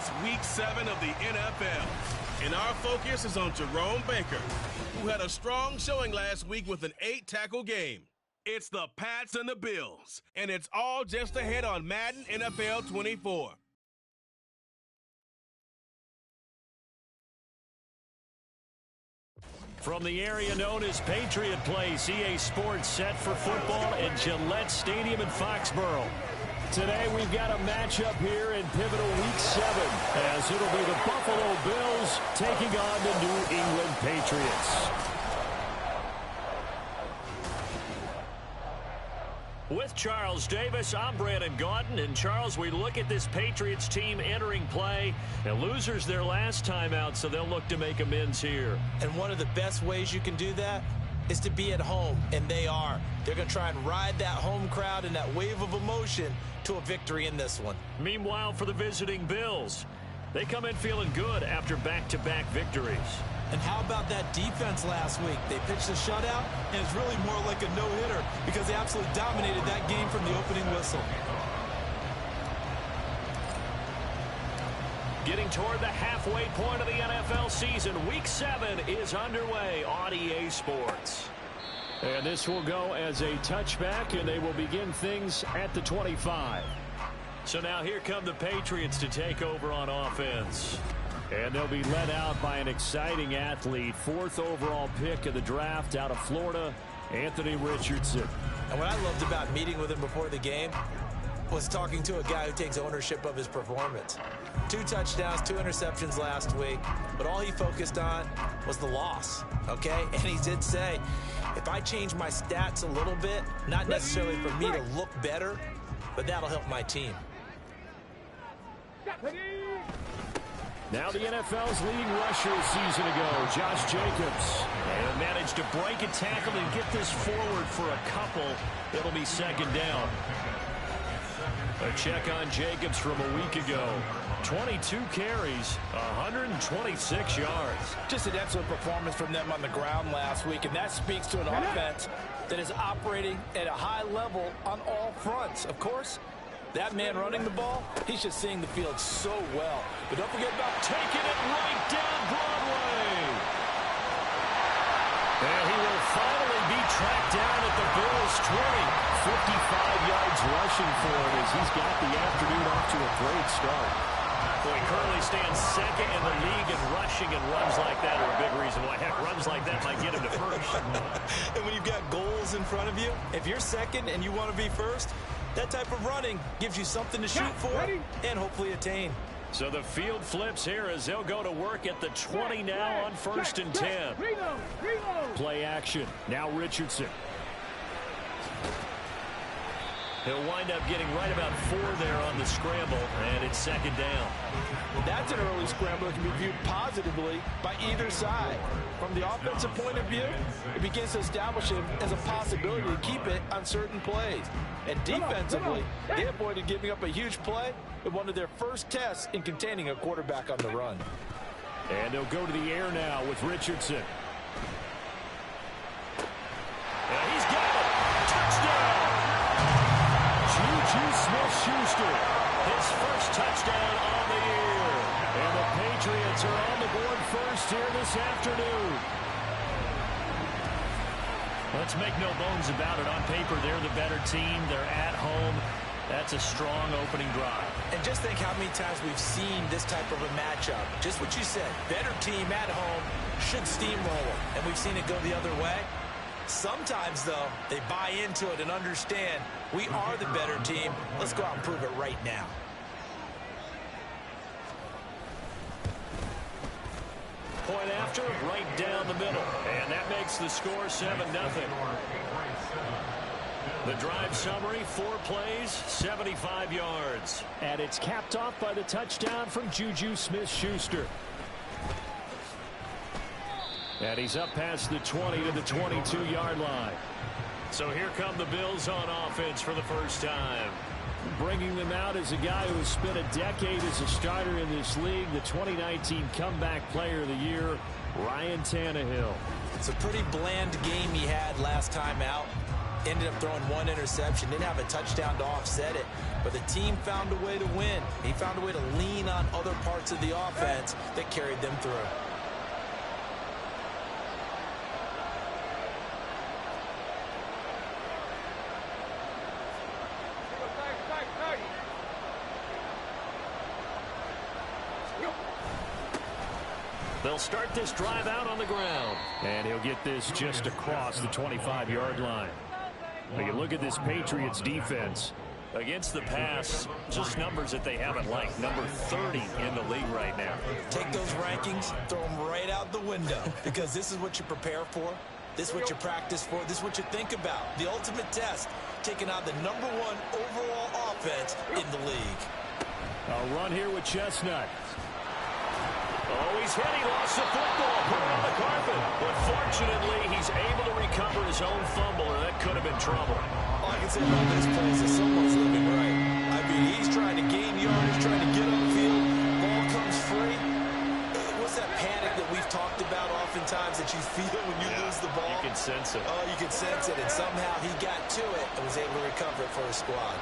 It's Week 7 of the NFL, and our focus is on Jerome Baker, who had a strong showing last week with an 8-tackle game. It's the Pats and the Bills, and it's all just ahead on Madden NFL 24. From the area known as Patriot Place, EA Sports set for football at Gillette Stadium in Foxborough. Today we've got a matchup here in pivotal Week 7, as it'll be the Buffalo Bills taking on the New England Patriots. With Charles Davis, I'm Brandon Gaudin. And Charles, we look at this Patriots team entering play, and losers their last time out, so they'll look to make amends here. And one of the best ways you can do that is to be at home, and they are. They're going to try and ride that home crowd and that wave of emotion to a victory in this one. Meanwhile, for the visiting Bills, they come in feeling good after back-to-back victories. And how about that defense last week? They pitched a shutout, and it's really more like a no-hitter because they absolutely dominated that game from the opening whistle. Getting toward the halfway point of the NFL season, Week 7 is underway on EA Sports. And this will go as a touchback, and they will begin things at the 25. So now here come the Patriots to take over on offense. And they'll be led out by an exciting athlete, 4th overall pick of the draft out of Florida, Anthony Richardson. And what I loved about meeting with him before the game was talking to a guy who takes ownership of his performance. 2 touchdowns, 2 interceptions last week, but all he focused on was the loss, okay? And he did say, if I change my stats a little bit, not necessarily for me to look better, but that'll help my team. Now the NFL's leading rusher a season ago, Josh Jacobs. And managed to break a tackle and get this forward for a couple. It'll be second down. A check on Jacobs from a week ago. 22 carries, 126 yards. Just an excellent performance from them on the ground last week, and that speaks to an offense that is operating at a high level on all fronts. Of course, that man running the ball, he's just seeing the field so well. But don't forget about taking it right down Broadway. And he will finally be tracked down at the Bills' 20. 55 yards rushing for him as he's got the afternoon off to a great start. Well, he currently stands second in the league in rushing, and runs like that are a big reason why. Heck, runs like that might get him to first. And when you've got goals in front of you, if you're second and you want to be first, that type of running gives you something to shoot for and hopefully attain. So the field flips here as they'll go to work at the 20 now on 1st and 10. Play action. Now Richardson. He'll wind up getting right about 4 there on the scramble, and it's second down. That's an early scramble that can be viewed positively by either side. From the offensive point of view, it begins to establish him as a possibility to keep it on certain plays. And defensively, they avoided giving up a huge play in one of their first tests in containing a quarterback on the run. And they'll go to the air now with Richardson. And he's got it. Touchdown! Juju Smith-Schuster, his first touchdown on the year. And the Patriots are on the board first here this afternoon. Let's make no bones about it. On paper, they're the better team. They're at home. That's a strong opening drive. And just think how many times we've seen this type of a matchup. Just what you said, better team at home should steamroll them. And we've seen it go the other way. Sometimes, though, they buy into it and understand we are the better team. Let's go out and prove it right now. Point after, right down the middle. And that makes the score 7-0. The drive summary, 4 plays, 75 yards. And it's capped off by the touchdown from Juju Smith-Schuster. And he's up past the 20 to the 22-yard line. So here come the Bills on offense for the first time. Bringing them out is a guy who has spent a decade as a starter in this league, the 2019 Comeback Player of the Year, Ryan Tannehill. It's a pretty bland game he had last time out. ended up throwing one interception, didn't have a touchdown to offset it, but the team found a way to win. He found a way to lean on other parts of the offense that carried them through. They'll start this drive out on the ground. And he'll get this just across the 25-yard line. Now you look at this Patriots defense. Against the pass, just numbers that they haven't liked. Number 30 in the league right now. Take those rankings, throw them right out the window. Because this is what you prepare for. This is what you practice for. This is what you think about. The ultimate test, taking on the #1 overall offense in the league. A run here with Chestnut. Oh, he's hit. He lost the football. Put it on the carpet. But fortunately, he's able to recover his own fumble, or that could have been trouble. All I can say about this play is that someone's living right. I mean, he's trying to gain yardage, trying to get on the field. Ball comes free. What's that panic that we've talked about oftentimes that you feel when you lose the ball? You can sense it. Oh, you can sense it. And somehow he got to it and was able to recover it for his squad.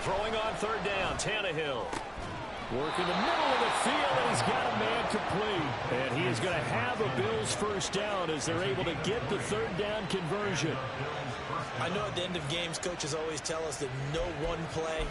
Throwing on third down, Tannehill. Working the middle of the field, and he's got a man complete. And he is going to have a Bills first down as they're able to get the third down conversion. I know at the end of games, coaches always tell us that no one play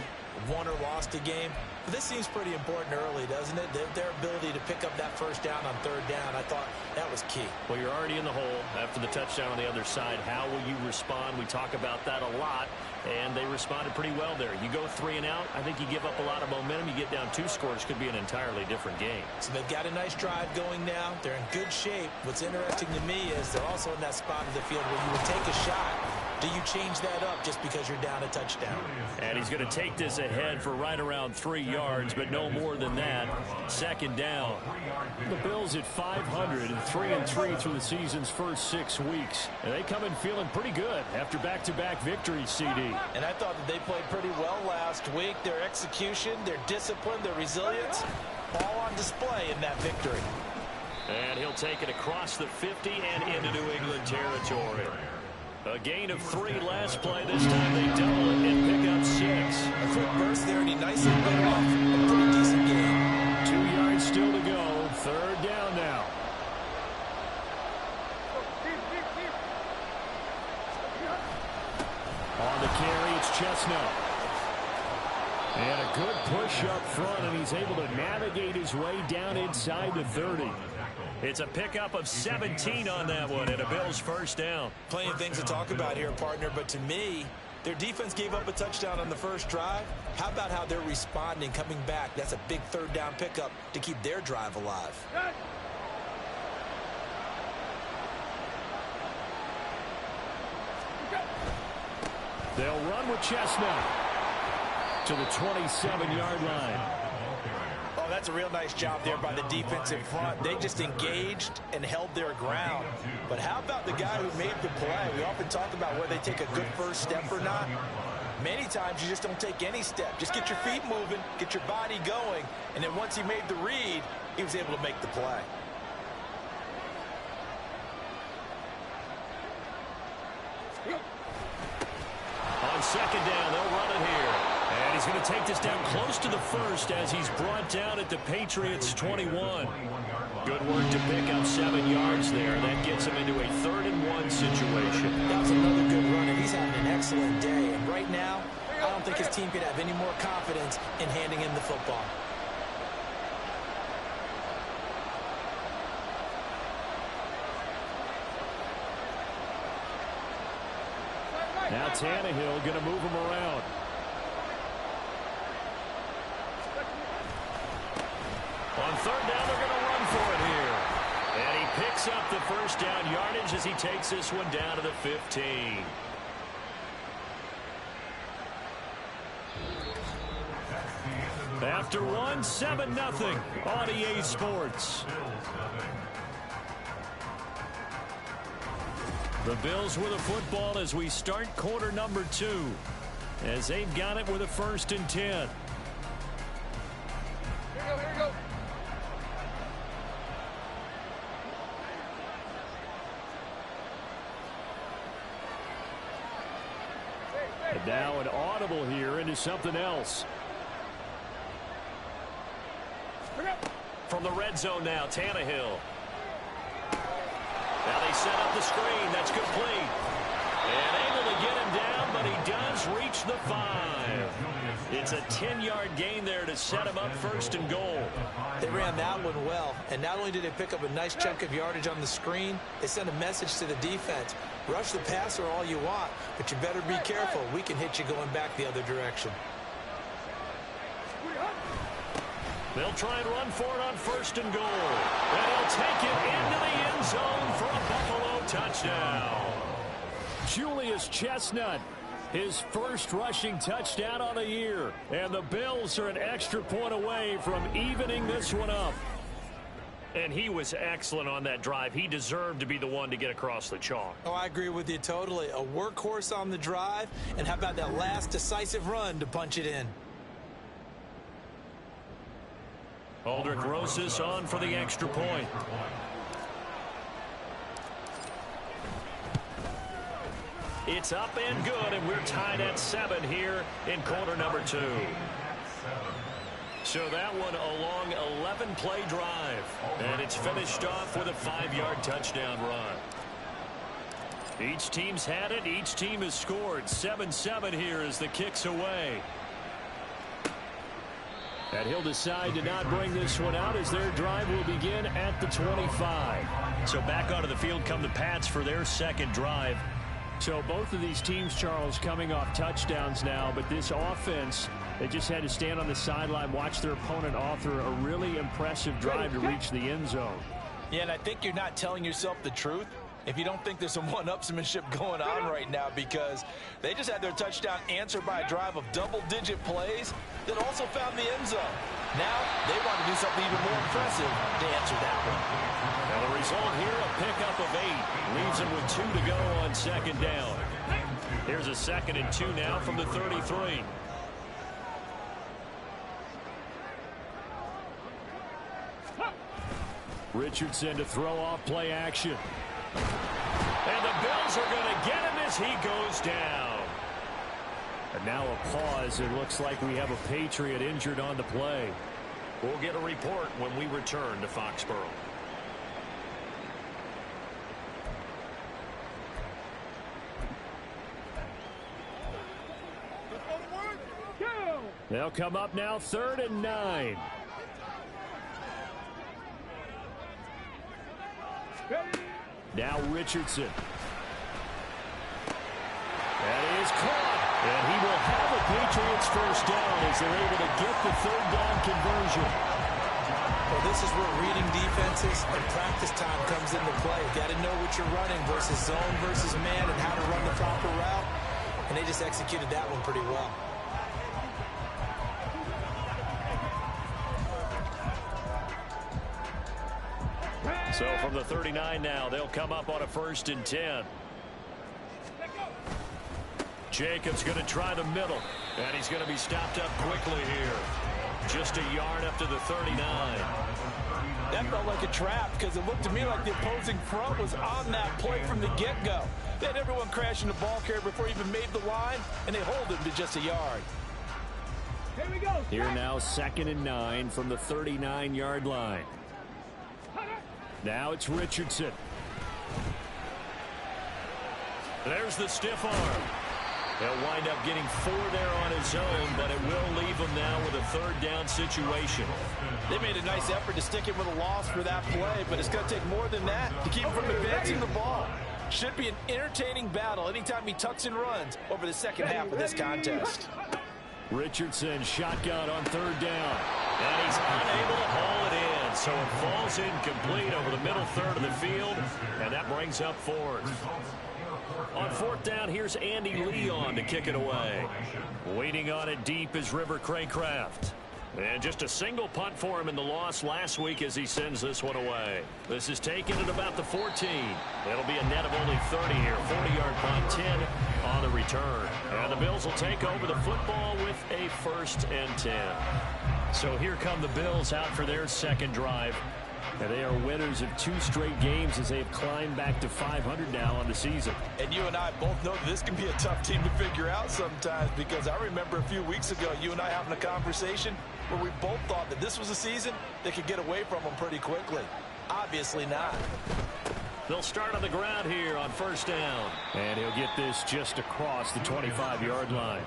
won or lost a game. But this seems pretty important early, doesn't it? Their ability to pick up that first down on third down, I thought that was key. Well, you're already in the hole after the touchdown on the other side. How will you respond? We talk about that a lot, and they responded pretty well there. You go 3 and out, I think you give up a lot of momentum. You get down 2 scores, could be an entirely different game. So they've got a nice drive going now. They're in good shape. What's interesting to me is they're also in that spot of the field where you would take a shot. Do you change that up just because you're down a touchdown? And he's going to take this ahead for right around 3 yards, but no more than that. Second down. The Bills at 500 and 3-3 through the season's first 6 weeks. And they come in feeling pretty good after back-to-back victories, CD. And I thought that they played pretty well last week. Their execution, their discipline, their resilience, all on display in that victory. And he'll take it across the 50 and into New England territory. A gain of 3 last play. This time they double it and pick up 6. A quick burst there, and he nicely bit off a pretty decent game. 2 yards still to go. Third down now. On the carry, it's Chestnut. And a good push up front, and he's able to navigate his way down inside the 30. It's a pickup of 17 on that one, and a Bills first down. Plenty of things to talk about here, partner, but to me, their defense gave up a touchdown on the first drive. How about how they're responding, coming back? That's a big third down pickup to keep their drive alive. They'll run with Chestnut to the 27-yard line. Oh, that's a real nice job there by the defensive front. They just engaged and held their ground. But how about the guy who made the play? We often talk about whether they take a good first step or not. Many times you just don't take any step. Just get your feet moving, get your body going, and then once he made the read, he was able to make the play. On second down, they'll run it here. And he's going to take this down close to the first as he's brought down at the Patriots' 21. Good work to pick up 7 yards there. That gets him into a 3rd and 1 situation. That was another good run, and he's having an excellent day. And right now, I don't think his team could have any more confidence in handing him the football. Now Tannehill going to move him around. On third down, they're going to run for it here. And he picks up the first down yardage as he takes this one down to the 15. After one, 7-0 on EA Sports. The Bills with a football as we start quarter number 2. As they've got it with a 1st and 10. Here we go. And now an audible here into something else. From the red zone now, Tannehill. Now they set up the screen. That's complete. And able to get him down, but he does reach the 5. It's a 10-yard gain there to set him up first and goal. They ran that one well, and not only did they pick up a nice chunk of yardage on the screen, they sent a message to the defense. Rush the passer all you want, but you better be careful. We can hit you going back the other direction. They'll try and run for it on first and goal. And he'll take it into the end zone for a Buffalo touchdown. Julius Chestnut, his first rushing touchdown on the year. And the Bills are an extra point away from evening this one up. And he was excellent on that drive. He deserved to be the one to get across the chalk. Oh, I agree with you totally. A workhorse on the drive, and how about that last decisive run to punch it in? Aldrich Rosas on for the extra point. It's up and good, and we're tied at 7 here in quarter number 2. So that one a long 11-play drive, and it's finished off with a 5-yard touchdown run. Each team's had it. Each team has scored. 7-7 here as the kick's away. And he'll decide to not bring this one out as their drive will begin at the 25. So back onto the field come the Pats for their second drive. So both of these teams, Charles, coming off touchdowns now, but this offense, they just had to stand on the sideline, watch their opponent author a really impressive drive to reach the end zone. Yeah, and I think you're not telling yourself the truth if you don't think there's some one-upsmanship going on right now, because they just had their touchdown answered by a drive of double-digit plays that also found the end zone. Now they want to do something even more impressive to answer that one. Now the result here, a pickup of 8. Leaves them with 2 to go on second down. Here's a 2nd and 2 now from the 33. Richardson to throw off play action. And the Bills are going to get him as he goes down. And now a pause. It looks like we have a Patriot injured on the play. We'll get a report when we return to Foxborough. They'll come up now 3rd and 9. Now Richardson. That is caught. And he will have a Patriots first down as they're able to get the 3rd down conversion. Well, this is where reading defenses and practice time comes into play. You got to know what you're running versus zone versus man and how to run the proper route. And they just executed that one pretty well. So from the 39 now, they'll come up on a 1st and 10. Jacobs going to try the middle, and he's going to be stopped up quickly here. Just a yard up to the 39. That felt like a trap because it looked to me like the opposing front was on that play from the get-go. They had everyone crashing the ball carrier before he even made the line, and they hold him to just a yard. Here we go. Here now 2nd and 9 from the 39-yard line. Now it's Richardson. There's the stiff arm. He'll wind up getting 4 there on his own, but it will leave him now with a 3rd down situation. They made a nice effort to stick him with a loss for that play, but it's going to take more than that to keep him from advancing the ball. Should be an entertaining battle anytime he tucks and runs over the second half of this contest. Richardson shotgun on 3rd down. And he's unable to haul it in, so it falls incomplete over the middle 3rd of the field, and that brings up 4th. On 4th down, here's Andy Leon to kick it away. Waiting on it deep is River Craycraft. And just a single punt for him in the loss last week as he sends this one away. This is taken at about the 14. That'll be a net of only 30 here. 40-yard punt, 10 on the return. And the Bills will take over the football with a 1st and 10. So here come the Bills out for their second drive. And they are winners of 2 straight games as they have climbed back to 500 now on the season. And you and I both know this can be a tough team to figure out sometimes, because I remember a few weeks ago you and I having a conversation where we both thought that this was a season that could get away from them pretty quickly. Obviously not. They'll start on the ground here on first down. And he'll get this just across the 25-yard line.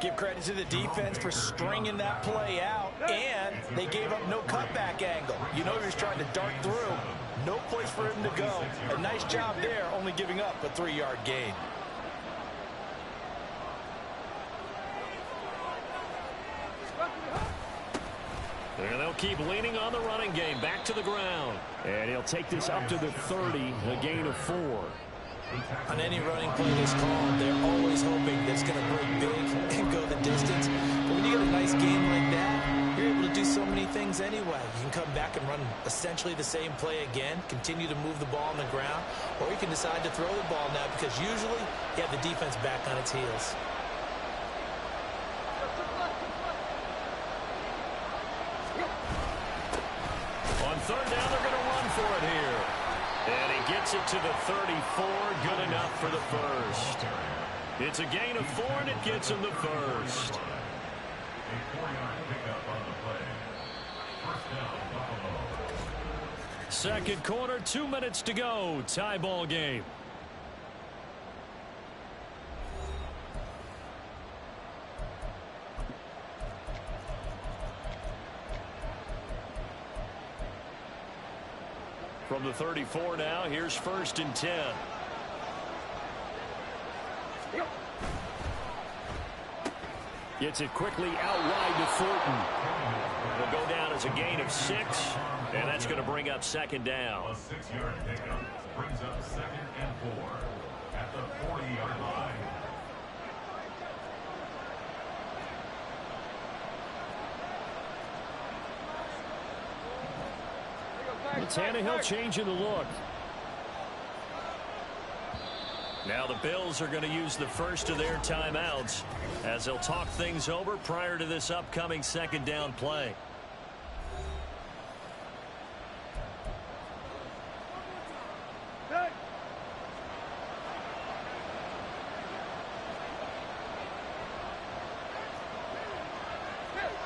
Give credit to the defense for stringing that play out, and they gave up no cutback angle. You know he was trying to dart through. No place for him to go. A nice job there, only giving up a 3-yard gain. And they'll keep leaning on the running game. Back to the ground. And he'll take this up to the 30, a gain of 4. On any running play that's called, they're always hoping that it's going to break big and go the distance. But when you get a nice game like that, you're able to do so many things anyway. You can come back and run essentially the same play again, continue to move the ball on the ground, or you can decide to throw the ball now because usually you have the defense back on its heels. On third down, they're going to run for it here. And he gets it to the 34. Good enough for the first. It's a gain of 4, and it gets him the first. Second quarter, 2 minutes to go. Tie ball game. From the 34 now, here's first and 10. Gets it quickly out wide to Thornton. Will go down as a gain of 6, and that's going to bring up second down. A 6-yard pickup brings up 2nd and 4 at the 40-yard line. Tannehill changing the look. Now the Bills are going to use the first of their timeouts as they'll talk things over prior to this upcoming second down play.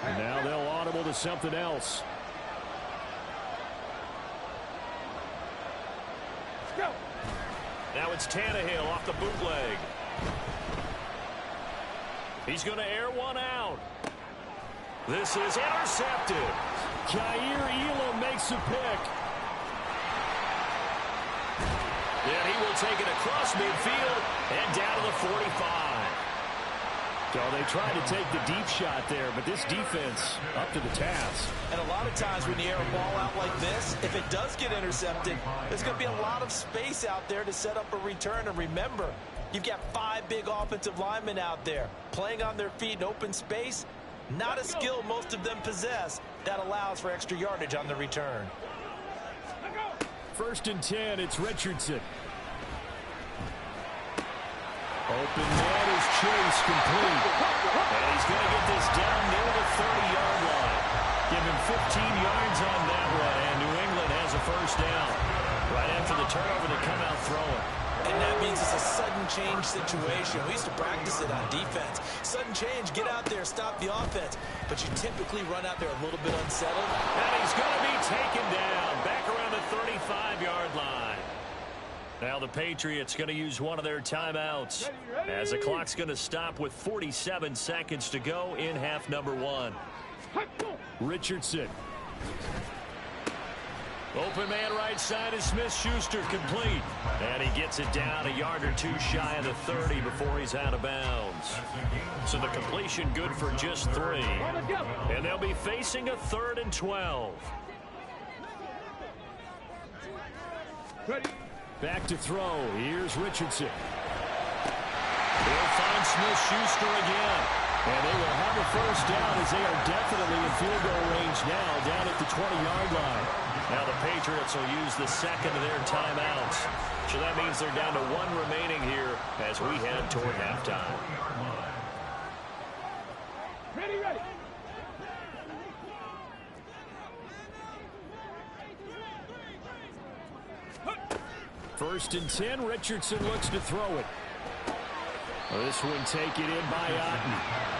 And now they'll audible to something else. Now it's Tannehill off the bootleg. He's going to air one out. This is intercepted. Jair Elam makes a pick. And he will take it across midfield and down to the 45. So they tried to take the deep shot there, but this defense up to the task. And a lot of times when you air a ball out like this, if it does get intercepted, there's going to be a lot of space out there to set up a return. And remember, you've got 5 big offensive linemen out there playing on their feet in open space. Not a skill most of them possess that allows for extra yardage on the return. First and 10, it's Richardson. Open man is Chase, complete. And he's going to get this down near the 30-yard line. Give him 15 yards on that one, and New England has a first down. Right after the turnover, they come out throwing. And that means it's a sudden change situation. We used to practice it on defense. Sudden change, get out there, stop the offense. But you typically run out there a little bit unsettled. And he's going to be taken down back around the 35-yard line. Now the Patriots going to use one of their timeouts as the clock's going to stop with 47 seconds to go in half number 1. Richardson. Open man right side is Smith-Schuster, complete. And he gets it down a yard or 2 shy of the 30 before he's out of bounds. So the completion good for just 3. And they'll be facing a 3rd and 12. Back to throw. Here's Richardson. They'll find Smith-Schuster again. And they will have a first down as they are definitely in field goal range now down at the 20-yard line. Now the Patriots will use the second of their timeouts. So that means they're down to 1 remaining here as we head toward halftime. Ready. 1st and 10. Richardson looks to throw it. This one taken in by Otten.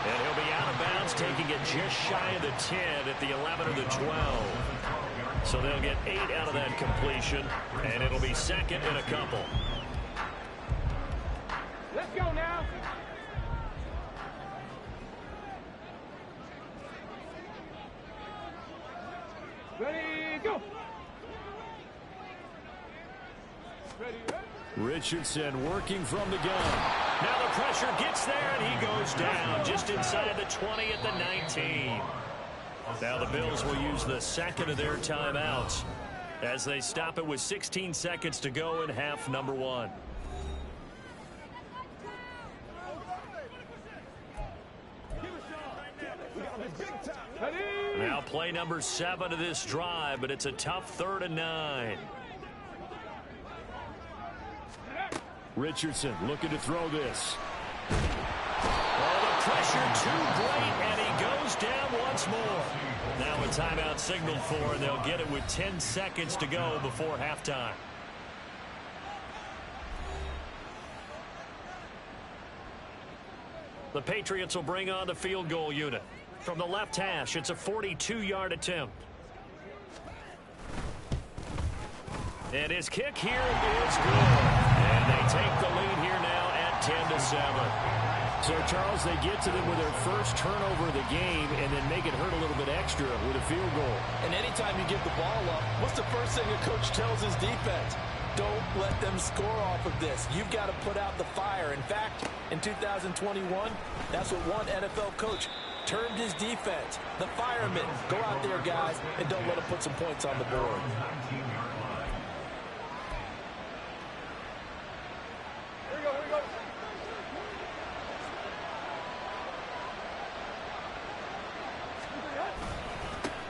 And he'll be out of bounds, taking it just shy of the 10 at the 11 or the 12. So they'll get 8 out of that completion, and it'll be 2nd and a couple. Let's go now. Ready, go. Ready, ready. Richardson working from the gun. Now the pressure gets there, and he goes down just inside the 20 at the 19. Now the Bills will use the 2nd of their timeouts as they stop it with 16 seconds to go in half number 1. Now play number 7 of this drive, but it's a tough 3rd and 9. Richardson looking to throw this. Oh, the pressure too great, and he goes down once more. Now a timeout signaled for, and they'll get it with 10 seconds to go before halftime. The Patriots will bring on the field goal unit. From the left hash, it's a 42-yard attempt. And his kick here is good. And they take the lead here now at 10-7. So, Charles, they get to them with their first turnover of the game and then make it hurt a little bit extra with a field goal. And anytime you give the ball up, what's the first thing a coach tells his defense? Don't let them score off of this. You've got to put out the fire. In fact, in 2021, that's what one NFL coach termed his defense. The firemen. Go out there, guys, and don't let them put some points on the board.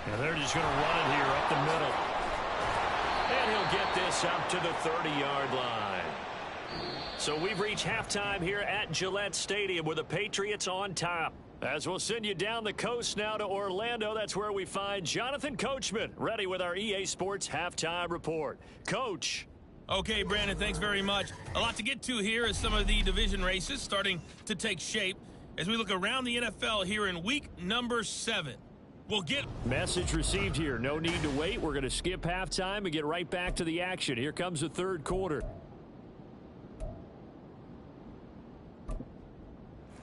And they're just going to run it here up the middle. And he'll get this up to the 30-yard line. So we've reached halftime here at Gillette Stadium with the Patriots on top. As we'll send you down the coast now to Orlando, that's where we find Jonathan Coachman, ready with our EA Sports Halftime Report. Coach. Okay, Brandon, thanks very much. A lot to get to here as some of the division races starting to take shape as we look around the NFL here in week number 7. We'll get message received here. No need to wait. We're going to skip halftime and get right back to the action. Here comes the third quarter.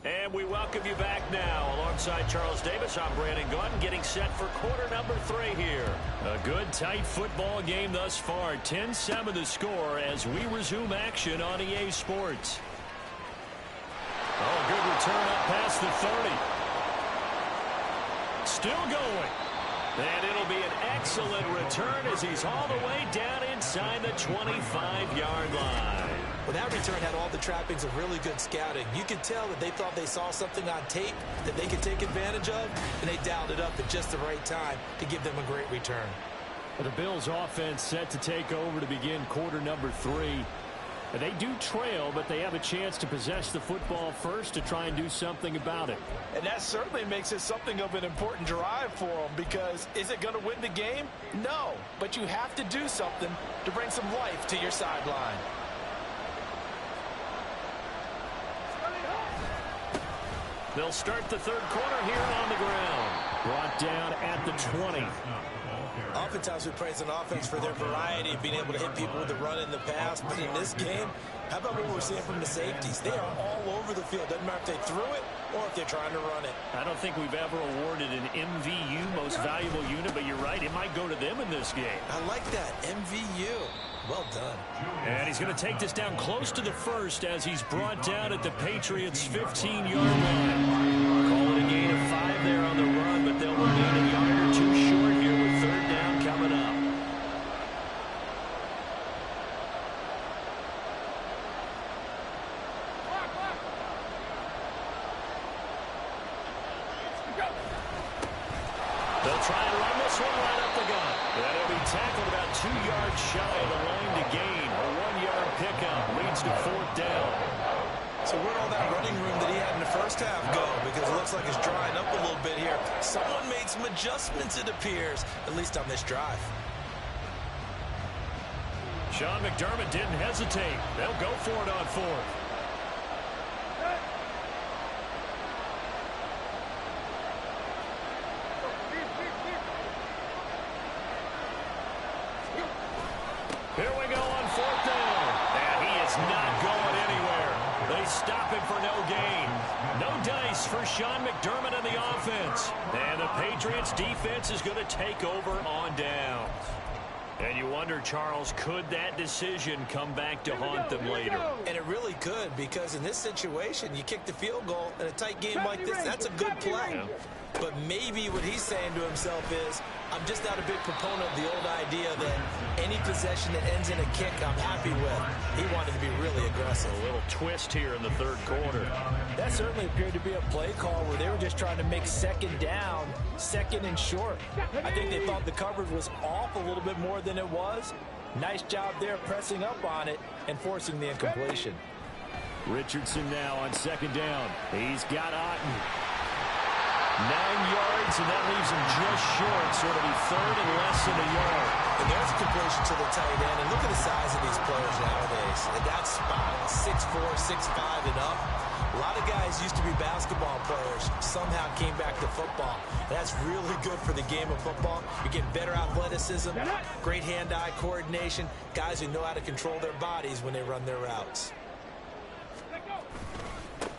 And we welcome you back now. Alongside Charles Davis, I'm Brandon Gunn, getting set for quarter number 3 here. A good, tight football game thus far. 10-7 the score as we resume action on EA Sports. Oh, good return up past the 30. Still going. And it'll be an excellent return as he's all the way down inside the 25-yard line. Well, that return had all the trappings of really good scouting. You could tell that they thought they saw something on tape that they could take advantage of, and they dialed it up at just the right time to give them a great return. The Bills' offense set to take over to begin quarter number 3. They do trail, but they have a chance to possess the football first to try and do something about it. And that certainly makes it something of an important drive for them, because is it going to win the game? No, but you have to do something to bring some life to your sideline. They'll start the third quarter here on the ground. Brought down at the 20. Oftentimes we praise an offense for their variety of being able to hit people with the run in the pass, but in this game, how about what we're seeing from the safeties? They are all over the field. Doesn't matter if they threw it or if they're trying to run it. I don't think we've ever awarded an MVU, most valuable unit, but you're right, it might go to them in this game. I like that, MVU. Well done. And he's going to take this down close to the first as he's brought down at the Patriots' 15-yard line. Call it a gain of 5 there on the run, but they'll remain a yard or 2 short here with third down coming up. They'll try and run this one right up the gut. And it'll be tackled about 2 yards shy of the line to gain. A 1-yard pickup leads to fourth down. So where'd all that running room that he had in the first half go? Because it looks like it's drying up a little bit here. Someone made some adjustments, it appears, at least on this drive. Sean McDermott didn't hesitate. They'll go for it on fourth. Here we go on fourth down. And he is not going anywhere. They stop him for no gain. No dice for Sean McDermott and the offense. And the Patriots defense is going to take over on downs. And you wonder, Charles, could that decision come back to haunt them later? And it really could, because in this situation, you kick the field goal in a tight game like this, that's a good play. Yeah. But maybe what he's saying to himself is, I'm just not a big proponent of the old idea that any possession that ends in a kick I'm happy with. He wanted to be really aggressive. A little twist here in the third quarter. That certainly appeared to be a play call where they were just trying to make second down, second and short. I think they thought the coverage was off a little bit more than it was. Nice job there pressing up on it and forcing the incompletion. Richardson now on second down. He's got Otten. 9 yards, and that leaves him just short, so it'll be third and less than a yard. And there's a completion to the tight end. And look at the size of these players nowadays. At that spot, 6'4", 6'5", and up. A lot of guys used to be basketball players, somehow came back to football. That's really good for the game of football. You're getting better athleticism, great hand-eye coordination, guys who know how to control their bodies when they run their routes.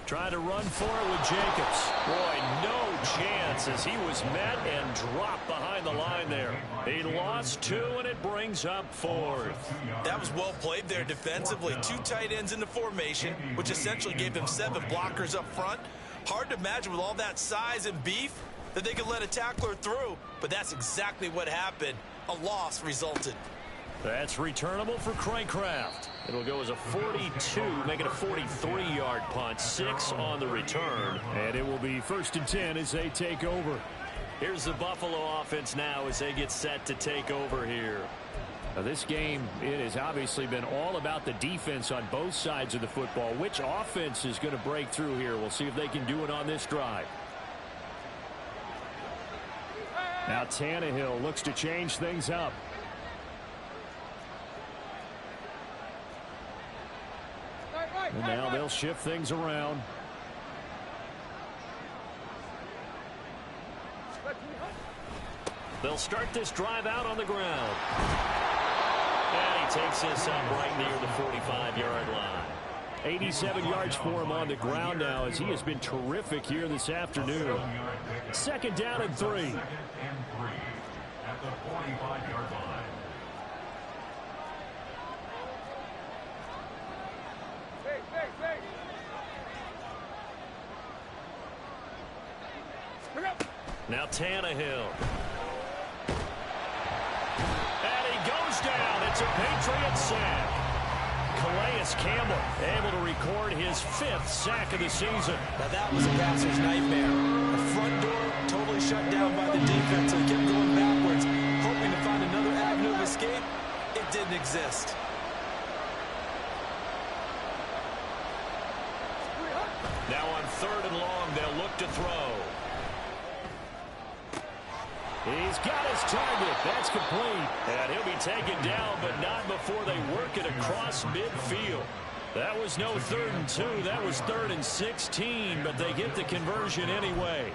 Trying to run for it with Jacobs. Boy, no chance as he was met and dropped behind the line there. He lost 2, and it brings up fourth. That was well played there defensively. 2 tight ends in the formation, which essentially gave them 7 blockers up front. Hard to imagine with all that size and beef that they could let a tackler through, but that's exactly what happened. A loss resulted. That's returnable for Craycraft. It'll go as a 42, make it a 43-yard punt, 6 on the return. And it will be 1st and 10 as they take over. Here's the Buffalo offense now as they get set to take over here. Now this game, it has obviously been all about the defense on both sides of the football. Which offense is going to break through here? We'll see if they can do it on this drive. Now Tannehill looks to change things up. And now they'll shift things around. They'll start this drive out on the ground. And he takes this up right near the 45-yard line. 87 yards for him on the ground now as he has been terrific here this afternoon. 2nd down and 3. At the 45-yard line. Now Tannehill. And he goes down. It's a Patriot sack. Calais Campbell able to record his 5th sack of the season. Now that was a passer's nightmare. The front door totally shut down by the defense, so he kept going backwards, hoping to find another avenue of escape. It didn't exist. Now on 3rd and long, they'll look to throw. He's got his target. That's complete. And he'll be taken down, but not before they work it across midfield. That was no 3rd and 2. That was 3rd and 16, but they get the conversion anyway.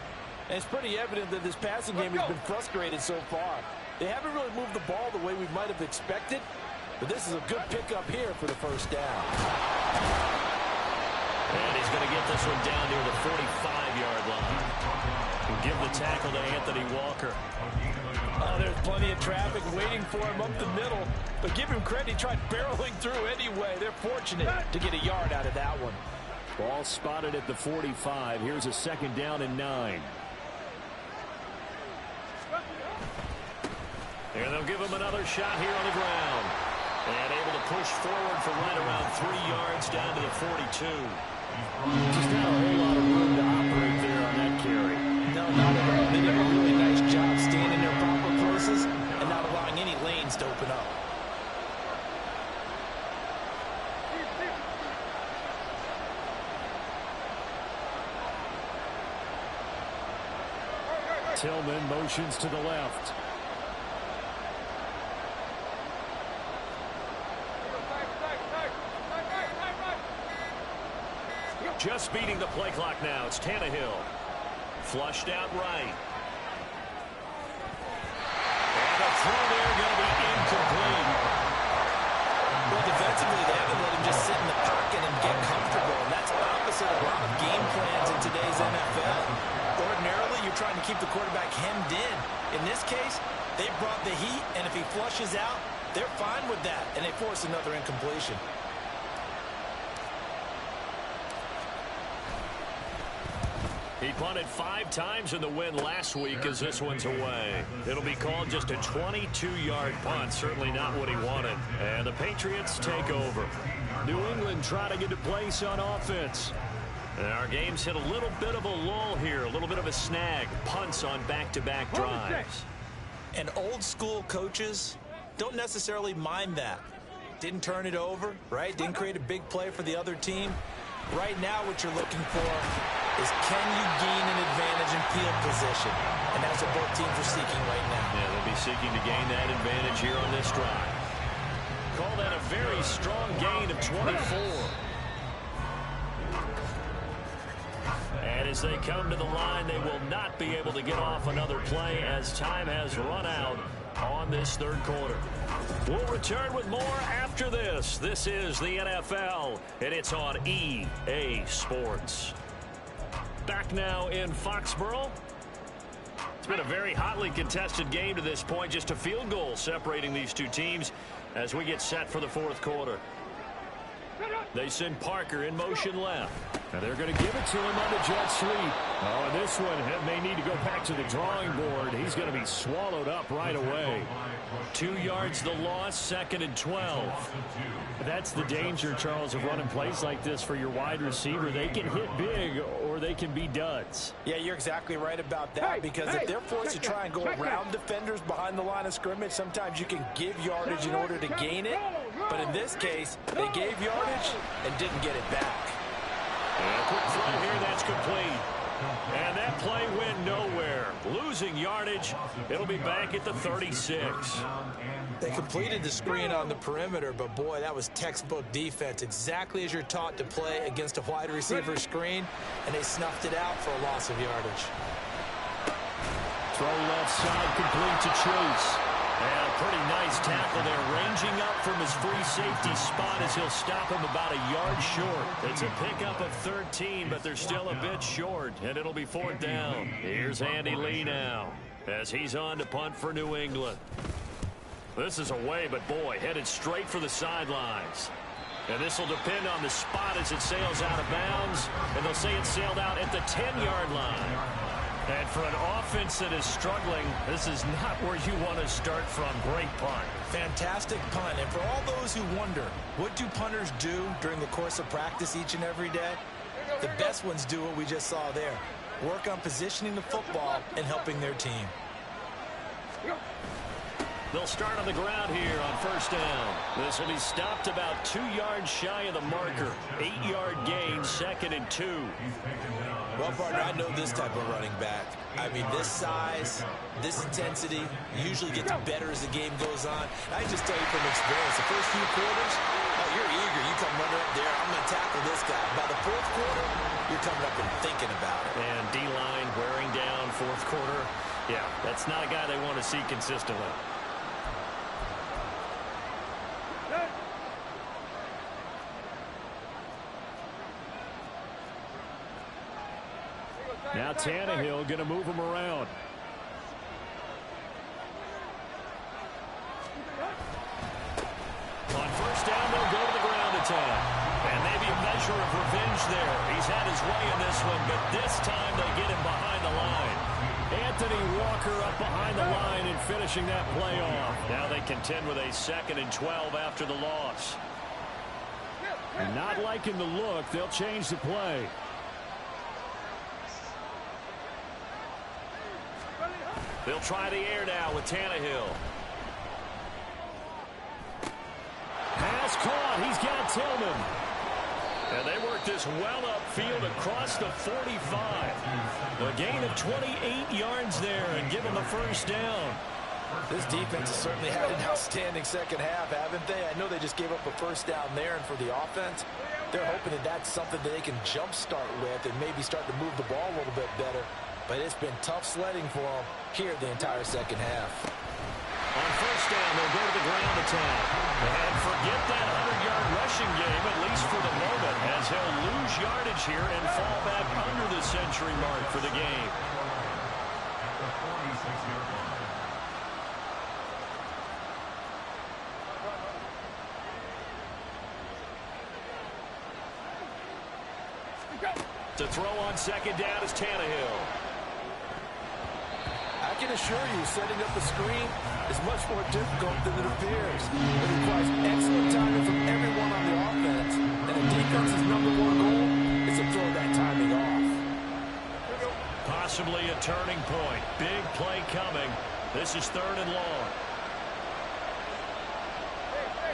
And it's pretty evident that this passing game has been frustrated so far. They haven't really moved the ball the way we might have expected, but this is a good pickup here for the 1st down. And he's going to get this one down near the 45-yard line. And give the tackle to Anthony Walker. Oh, there's plenty of traffic waiting for him up the middle. But give him credit, he tried barreling through anyway. They're fortunate to get a yard out of that one. Ball spotted at the 45. Here's a 2nd down and 9. And they'll give him another shot here on the ground. And able to push forward for right around 3 yards down to the 42. Just not a whole lot of room to operate there on that carry. No, not at all. They did a really nice job staying in their proper places and not allowing any lanes to open up. Tillman motions to the left. Just beating the play clock now. It's Tannehill. Flushed out right. And the throw there going to be incomplete. Well, defensively, they haven't let him just sit in the pocket and get comfortable. And that's opposite a lot of game plans in today's NFL. Ordinarily, you're trying to keep the quarterback hemmed in. In this case, they brought the heat, and if he flushes out, they're fine with that, and they force another incompletion. He punted 5 times in the win last week as this one's away. It'll be called just a 22-yard punt, certainly not what he wanted. And the Patriots take over. New England trying to get to place on offense. And our game's hit a little bit of a lull here, a little bit of a snag. Punts on back-to-back drives. And old-school coaches don't necessarily mind that. Didn't turn it over, right? Didn't create a big play for the other team. Right now, what you're looking for is can you gain an advantage in field position? And that's what both teams are seeking right now. Yeah, they'll be seeking to gain that advantage here on this drive. Call that a very strong gain of 24. And as they come to the line, they will not be able to get off another play as time has run out on this third quarter. We'll return with more after this. This is the NFL, and it's on EA Sports. Back now in Foxborough. It's been a very hotly contested game to this point. Just a field goal separating these two teams as we get set for the fourth quarter. They send Parker in motion left. And they're going to give it to him on the jet sweep. Oh, and this one may need to go back to the drawing board. He's going to be swallowed up right away. 2 yards the loss, 2nd and 12. That's the danger, Charles, of running plays like this for your wide receiver. They can hit big or they can be duds. Yeah, you're exactly right about that, because if they're forced to try and go around defenders behind the line of scrimmage, sometimes you can give yardage in order to gain it. But in this case, they gave yardage and didn't get it back. And a quick throw here, that's complete. And that play went nowhere. Losing yardage. It'll be back at the 36. They completed the screen on the perimeter, but boy, that was textbook defense. Exactly as you're taught to play against a wide receiver screen, and they snuffed it out for a loss of yardage. Throw left side, complete to Chase. And a pretty nice tackle there, ranging up from his free safety spot as he'll stop him about a yard short. It's a pickup of 13, but they're still a bit short, and it'll be 4th down. Here's Andy Lee now as he's on to punt for New England. This is away, but boy, headed straight for the sidelines. And this will depend on the spot as it sails out of bounds, and they'll say it sailed out at the 10-yard line. And for an offense that is struggling, this is not where you want to start from. Great punt. Fantastic punt. And for all those who wonder, what do punters do during the course of practice each and every day? The best ones do what we just saw there. Work on positioning the football and helping their team. They'll start on the ground here on 1st down. This will be stopped about 2 yards shy of the marker. 8-yard gain, 2nd and 2. Well, partner, I know this type of running back. I mean, this size, this intensity usually gets better as the game goes on. I can just tell you from experience, the first few quarters, you're eager. You come running up there, I'm going to tackle this guy. By the 4th quarter, you're coming up and thinking about it. And D-line wearing down 4th quarter. Yeah, that's not a guy they want to see consistently. Now Tannehill going to move him around. On 1st down, they'll go to the ground attack. And maybe a measure of revenge there. He's had his way in this one, but this time they get him behind the line. Anthony Walker up behind the line and finishing that play off. Now they contend with a 2nd and 12 after the loss. And not liking the look, they'll change the play. They'll try the air now with Tannehill. Pass caught. He's got Tillman. And they work this well upfield across the 45. A gain of 28 yards there and give them the 1st down. This defense has certainly had an outstanding second half, haven't they? I know they just gave up a 1st down there, and for the offense, They're hoping that that's something that they can jumpstart with and maybe start to move the ball a little bit better. But it's been tough sledding for them here the entire second half. On first down, they'll go to the ground attack. And forget that 100-yard rushing game, at least for the moment, as he'll lose yardage here and fall back under the century mark for the game. At the 46-yard line. To throw on second down is Tannehill. I can assure you, setting up a screen is much more difficult than it appears. It requires excellent timing from everyone on the offense, and the defense's number one goal is to throw that timing off. Possibly a turning point. Big play coming. This is third and long.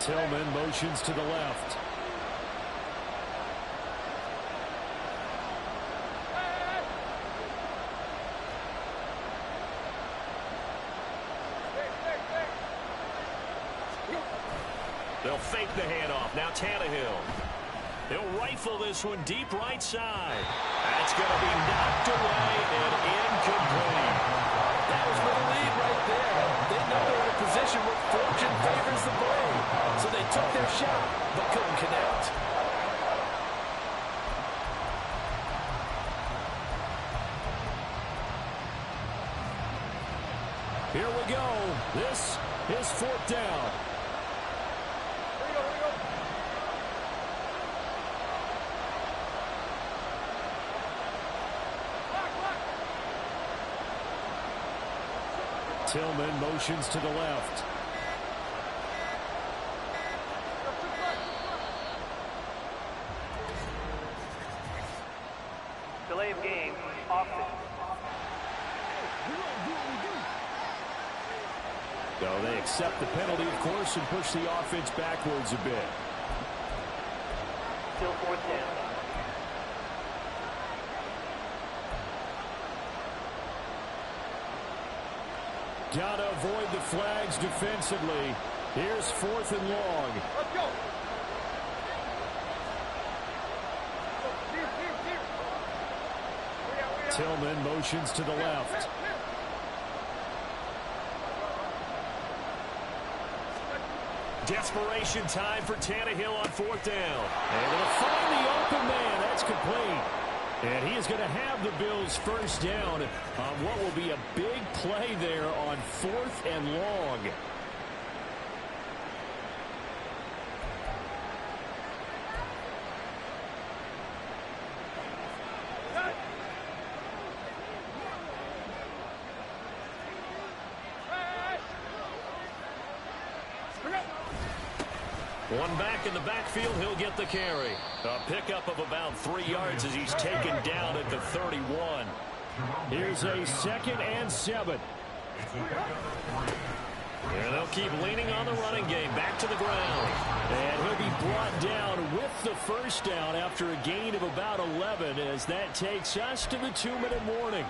Tillman motions to the left. They'll fake the handoff. Now Tannehill. He'll rifle this one deep right side. That's going to be knocked away and incomplete. That was little lead right there. They know they're in a position where fortune favors the brave. So they took their shot, but couldn't connect. Here we go. This is fourth down. Tillman motions to the left. Delay of game, offset. So they accept the penalty, of course, and push the offense backwards a bit. Still fourth down. Gotta avoid the flags defensively. Here's fourth and long. Let's go. Tillman motions to the left. Desperation time for Tannehill on fourth down. And they'll find the open man. That's complete. And he is going to have the Bills first down on what will be a big play there on fourth and long. One back in the backfield, he'll get the carry. A pickup of about 3 yards as he's taken down at the 31. Here's a 2nd and 7. And they'll keep leaning on the running game. Back to the ground. And he'll be brought down with the first down after a gain of about 11 as that takes us to the 2-minute warning.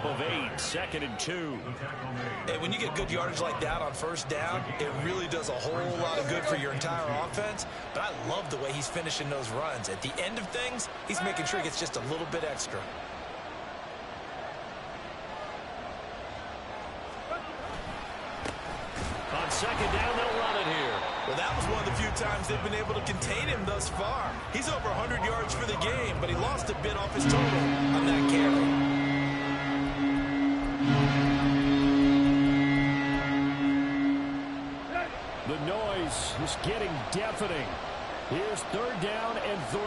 Of 8, 2nd and 2. Hey, when you get good yardage like that on first down, it really does a whole lot of good for your entire offense. But I love the way he's finishing those runs. At the end of things, he's making sure he gets just a little bit extra. On second down, they'll run it here. Well, that was one of the few times they've been able to contain him thus far. He's over 100 yards for the game, but he lost a bit off his total on that carry. The noise is getting deafening. Here's third down and 3.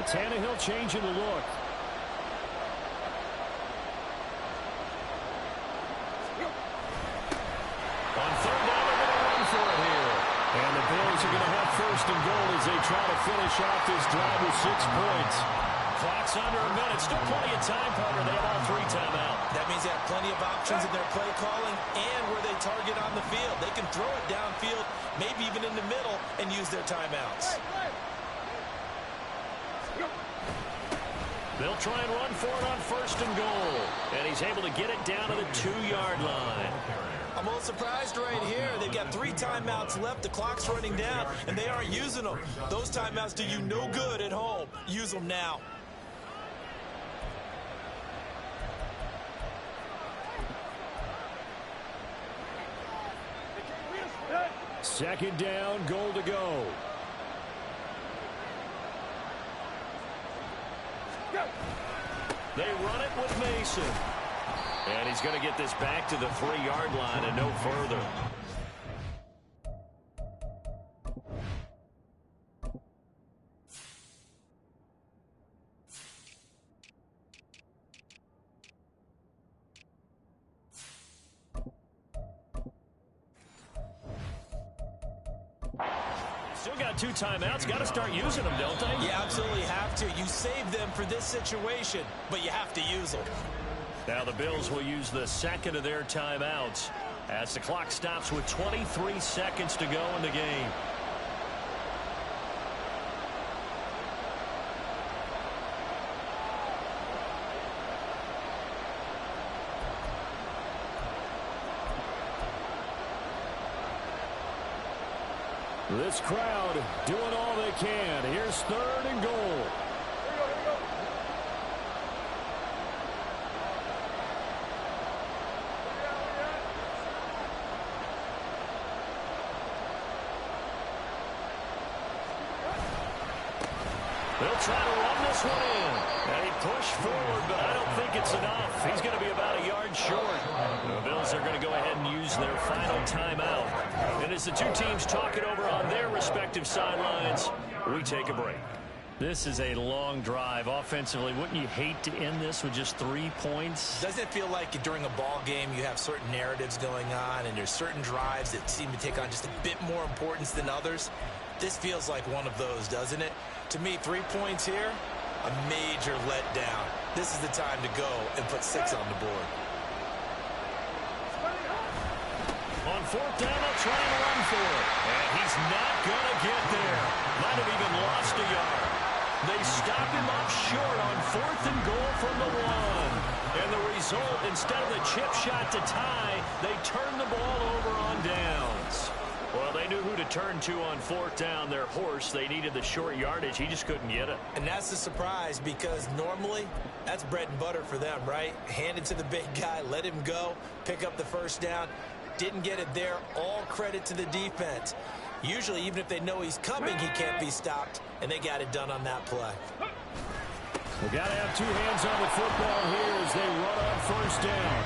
Tannehill changing the look. On third down, they're going to run for it here. And the Bills are going to have first and goal as they try to finish off this drive with 6 points. Clock's under a minute. Still plenty of time, Parker. They have all 3 timeouts. That means they have plenty of options in their play calling and where they target on the field. They can throw it downfield, maybe even in the middle, and use their timeouts. They'll try and run for it on first and goal. And he's able to get it down to the 2-yard line. I'm a little surprised right here. They've got 3 timeouts left. The clock's running down, and they aren't using them. Those timeouts do you no good at home. Use them now. Second down, goal to go. They run it with Mason. And he's going to get this back to the 3-yard line and no further. Still got 2 timeouts. Got to start using them, don't they? You absolutely have to. You save them for this situation, but you have to use them. Now the Bills will use the second of their timeouts as the clock stops with 23 seconds to go in the game. This crowd doing all they can. Here's third and goal. They'll try to run this one in. And he pushed forward, but I don't think it's enough. He's going to be about a yard short. The Bills are going to go ahead and use their final timeout. And as the 2 teams talk it over on their respective sidelines, we take a break. This is a long drive offensively. Wouldn't you hate to end this with just 3 points? Doesn't it feel like during a ball game you have certain narratives going on and there's certain drives that seem to take on just a bit more importance than others? This feels like one of those, doesn't it? To me, 3 points here, a major letdown. This is the time to go and put 6 on the board. On fourth down, they'll try and run for it. And he's not going to get there. Might have even lost a yard. They stop him up short on fourth and goal from the 1. And the result, instead of the chip shot to tie, they turn the ball over on downs. Well, they knew who to turn to on fourth down. Their horse, they needed the short yardage. He just couldn't get it. And that's the surprise because normally that's bread and butter for them, right? Hand it to the big guy, let him go, pick up the first down. Didn't get it there. All credit to the defense. Usually, even if they know he's coming, he can't be stopped, and they got it done on that play. We got to have 2 hands on the football here as they run on first down.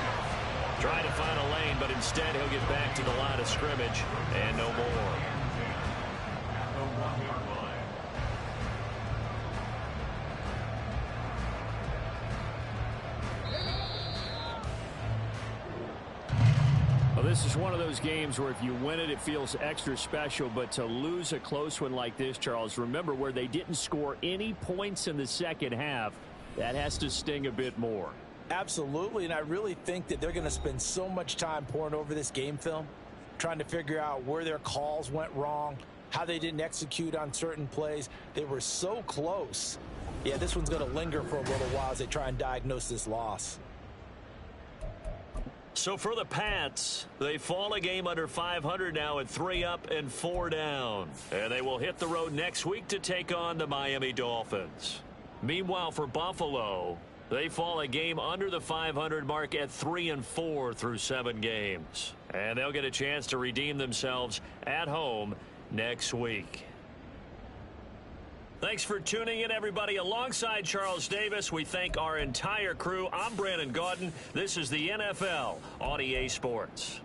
Trying to find a lane, but instead he'll get back to the line of scrimmage and no more. Well, this is one of those games where if you win it, it feels extra special. But to lose a close one like this, Charles, remember where they didn't score any points in the second half, that has to sting a bit more. Absolutely, and I really think that they're going to spend so much time poring over this game film, trying to figure out where their calls went wrong, how they didn't execute on certain plays. They were so close. Yeah, this one's going to linger for a little while as they try and diagnose this loss. So for the Pats, they fall a game under 500 now at 3 up and 4 down. And they will hit the road next week to take on the Miami Dolphins. Meanwhile, for Buffalo, they fall a game under the 500 mark at 3 and 4 through 7 games. And they'll get a chance to redeem themselves at home next week. Thanks for tuning in, everybody. Alongside Charles Davis, we thank our entire crew. I'm Brandon Gaudin. This is the NFL on EA Sports.